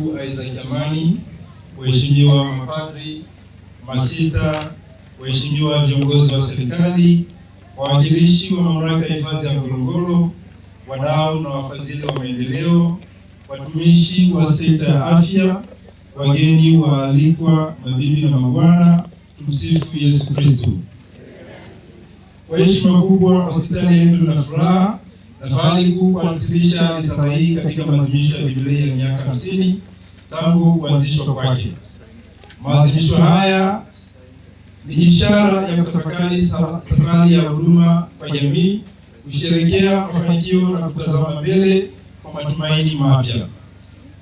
Mkuu Isaac Amani, waheshimiwa mapadri, masista, waheshimiwa viongozi wa serikali, wawakilishi wa mamlaka ya hifadhi ya Ngorongoro, wadau na wafadhili wa maendeleo, watumishi wa sekta ya afya, wageni waalikwa, mabibi na mabwana, tumsifu Yesu Kristo. Kwa heshima kubwa, hospitali yetu na furaha na fahari kuu kuwasilisha risala hii katika maadhimisho ya jubilei ya miaka 50 tangu kuanzishwa kwake. Maadhimisho haya ni ishara ya kutafakari safari ya huduma kwa jamii, kusherehekea mafanikio na kutazama mbele kwa matumaini mapya.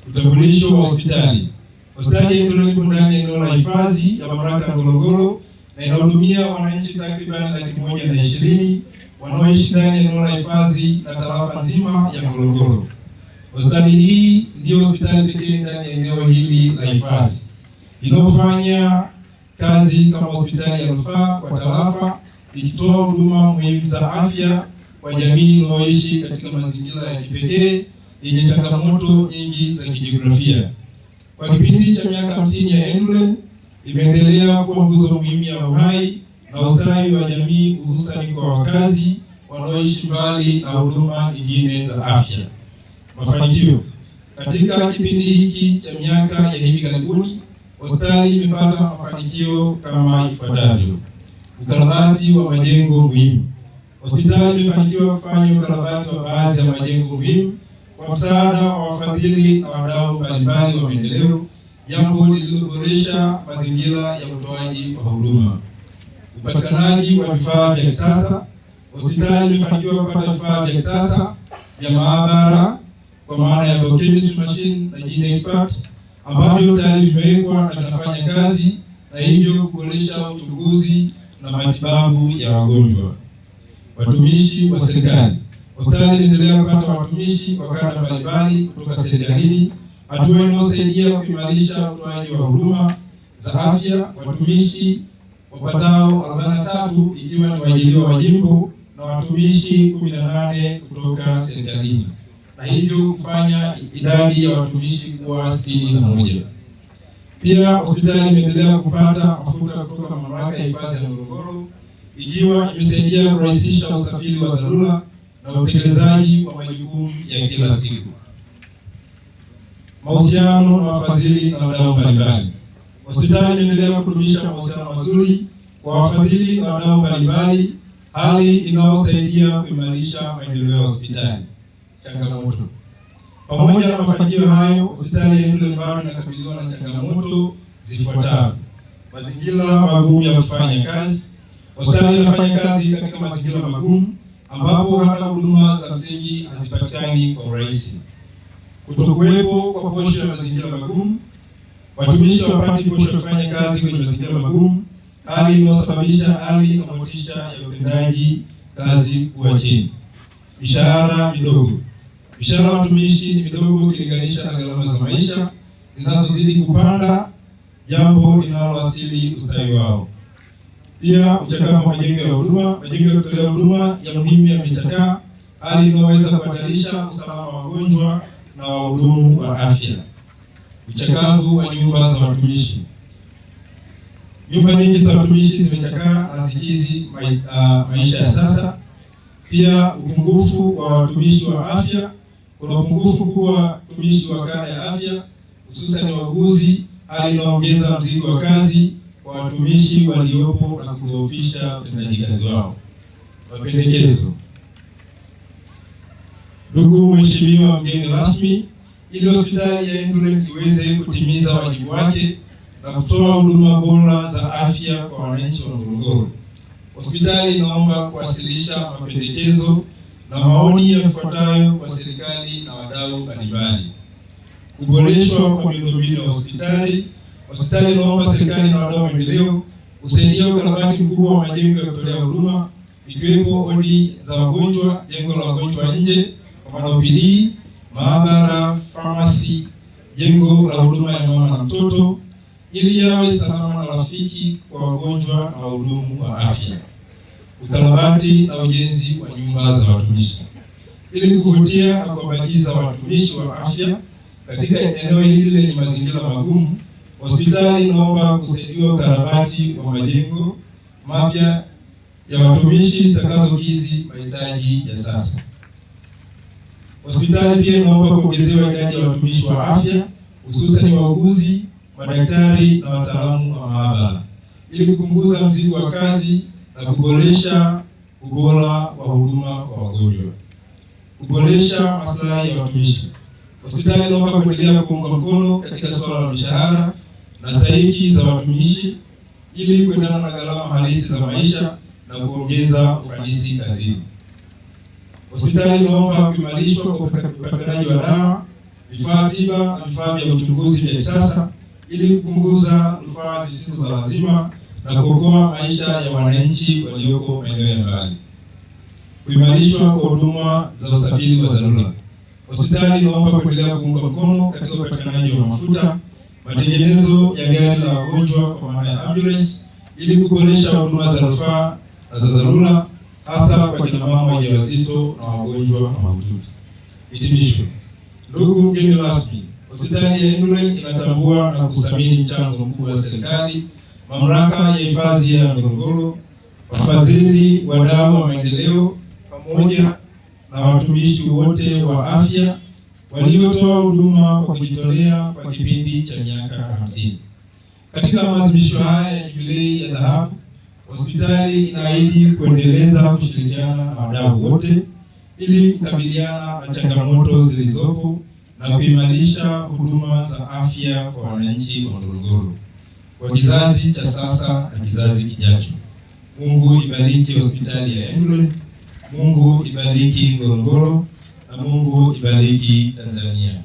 Utambulisho wa hospitali. Hospitali yetu ipo ndani ya eneo la hifadhi ya mamlaka ya Ngorongoro na inahudumia wananchi takriban 120,000 wanaoishi ndani ya eneo la hifadhi na tarafa nzima ya Ngorongoro. Hospitali hii ndio hospitali pekee ndani ya eneo hili la hifadhi inayofanya kazi kama hospitali ya rufaa kwa tarafa, ikitoa huduma muhimu za afya kwa jamii inayoishi katika mazingira ya kipekee yenye changamoto nyingi za kijiografia. Kwa kipindi cha miaka 50 ya Endurance imeendelea kuwa nguzo muhimu ya uhai na ustawi wa jamii, hususani kwa wakazi wanaoishi mbali na huduma nyingine za afya. Mafanikio. Katika kipindi hiki cha miaka ya hivi karibuni, hospitali imepata mafanikio kama ifuatavyo. Ukarabati wa majengo muhimu. Hospitali imefanikiwa kufanya ukarabati wa baadhi ya majengo muhimu kwa msaada wa wafadhili na wadau mbalimbali wa maendeleo, jambo lililoboresha mazingira ya utoaji wa huduma. Upatikanaji wa vifaa vya kisasa. Hospitali imefanikiwa kupata vifaa vya kisasa vya maabara kwa maana ya biochemistry machine na gene expert ambavyo tayari vimewekwa na vinafanya kazi na hivyo kuboresha uchunguzi na matibabu ya wagonjwa. Watumishi wa serikali. Hospitali inaendelea kupata watumishi wa kada mbalimbali kutoka serikalini, hatua inayosaidia kuimarisha utoaji wa huduma za afya. Watumishi wapatao 43 ikiwa ni waajiriwa wa jimbo na watumishi 18 kutoka serikalini, na hivyo kufanya idadi ya watumishi kuwa 61. Pia hospitali imeendelea kupata mafuta kutoka mamlaka ya hifadhi ya Ngorongoro, ikiwa imesaidia kurahisisha usafiri wa dharura na utekelezaji wa majukumu ya kila siku. Mahusiano na wafadhili na wadau mbalimbali. Hospitali imeendelea kudumisha mahusiano mazuri kwa wafadhili na wadau mbalimbali, hali inayosaidia kuimarisha maendeleo ya hospitali. Changamoto. Pamoja na mafanikio hayo, hospitali yetu bado inakabiliwa na changamoto zifuatazo. Mazingira magumu ya kufanya kazi. Hospitali inafanya kazi katika mazingira magumu ambapo hata huduma za msingi hazipatikani kwa urahisi. Kutokuwepo kwa posho ya mazingira magumu. Watumishi hawapati posho ya kufanya kazi kwenye mazingira magumu, hali inayosababisha hali na motisha ya utendaji kazi kuwa chini. Mishahara midogo. Mishahara ya watumishi ni midogo ukilinganisha na gharama za maisha zinazozidi kupanda, jambo linaloathiri ustawi wao. Pia uchakavu wa majengo ya huduma. Majengo ya kutolea huduma ya muhimu yamechakaa, hali inayoweza kuhatarisha usalama wa wagonjwa na wahudumu wa afya. Uchakavu wa nyumba za watumishi. Nyumba nyingi za watumishi zimechakaa na hazikizi maisha ya sasa. Pia upungufu wa watumishi wa afya. Kuna upungufu kubwa wa watumishi wa kada ya afya, hususan wauguzi, hali inaongeza mzigo wa kazi kwa watumishi waliopo na kudhoofisha utendaji kazi wao. Mapendekezo. Ndugu mheshimiwa mgeni rasmi, ili hospitali ya Endurance iweze kutimiza wajibu wake na kutoa huduma bora za afya kwa wananchi wa Ngorongoro, hospitali inaomba kuwasilisha mapendekezo na maoni yafuatayo kwa serikali na wadau mbalimbali. Kuboreshwa kwa miundombinu ya hospitali. Hospitali inaomba serikali na wadau wa maendeleo kusaidia ukarabati mkubwa wa majengo ya kutolea huduma, ikiwepo wodi za wagonjwa, jengo la wagonjwa nje kwa maana OPD, maabara, pharmacy, jengo la huduma ya mama na mtoto, ili yawe salama na rafiki kwa wagonjwa na wahudumu wa afya. Ukarabati na ujenzi wa nyumba za watumishi ili kuvutia na kuwabakiza watumishi wa afya katika eneo hili lenye mazingira magumu, hospitali inaomba kusaidiwa ukarabati wa majengo mapya ya watumishi zitakazokidhi mahitaji ya sasa. Hospitali pia inaomba kuongezewa idadi ya watumishi wa afya, hususan wauguzi, madaktari na wataalamu wa maabara, ili kupunguza mzigo wa kazi na kuboresha ubora wa huduma kwa wagonjwa. Kuboresha maslahi ya watumishi. Hospitali inaomba kuendelea kuunga mkono katika suala la mishahara na stahiki za watumishi ili kuendana na gharama halisi za maisha na kuongeza ufanisi kazini. Hospitali inaomba kuimarishwa kwa upatikanaji wa dawa, vifaa tiba na vifaa vya uchunguzi vya kisasa ili kupunguza rufaa zisizo za lazima na kuokoa maisha ya wananchi walioko maeneo ya mbali. Kuimarishwa kwa huduma za usafiri wa dharura. Hospitali inaomba kuendelea kuunga mkono katika upatikanaji wa mafuta, matengenezo ya gari la wagonjwa kwa maana ya ambulance ili kuboresha huduma za rufaa na za dharura hasa kwa kina mama wajawazito na wagonjwa mahututi. Hitimisho. Ndugu mgeni rasmi, hospitali ya Enduleng inatambua na kuthamini mchango mkubwa wa serikali, mamlaka ya hifadhi ya Ngorongoro, wafadhili, wadau wa maendeleo pamoja na watumishi wote wa afya waliotoa huduma kwa kujitolea kwa kipindi cha miaka 50. Katika maadhimisho haya ya jubilei ya dhahabu, hospitali inaahidi kuendeleza kushirikiana na wadau wote ili kukabiliana na changamoto zilizopo na kuimarisha huduma za afya kwa wananchi wa Ngorongoro kwa kizazi cha sasa na kizazi kijacho. Mungu ibariki hospitali ya Enduleng, Mungu ibariki Ngorongoro na Mungu ibariki Tanzania.